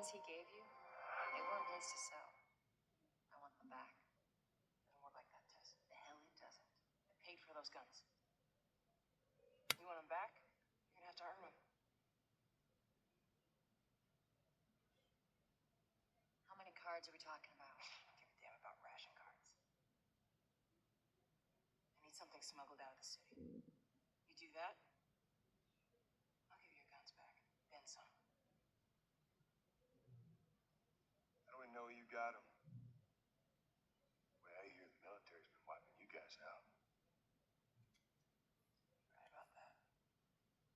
guns he gave you, they weren't his to sell. I want them back. Doesn't work like that, Tess. The hell it doesn't. I paid for those guns. You want them back? You're gonna have to earn them. How many cards are we talking about? I don't give a damn about ration cards. I need something smuggled out of the city. You do that,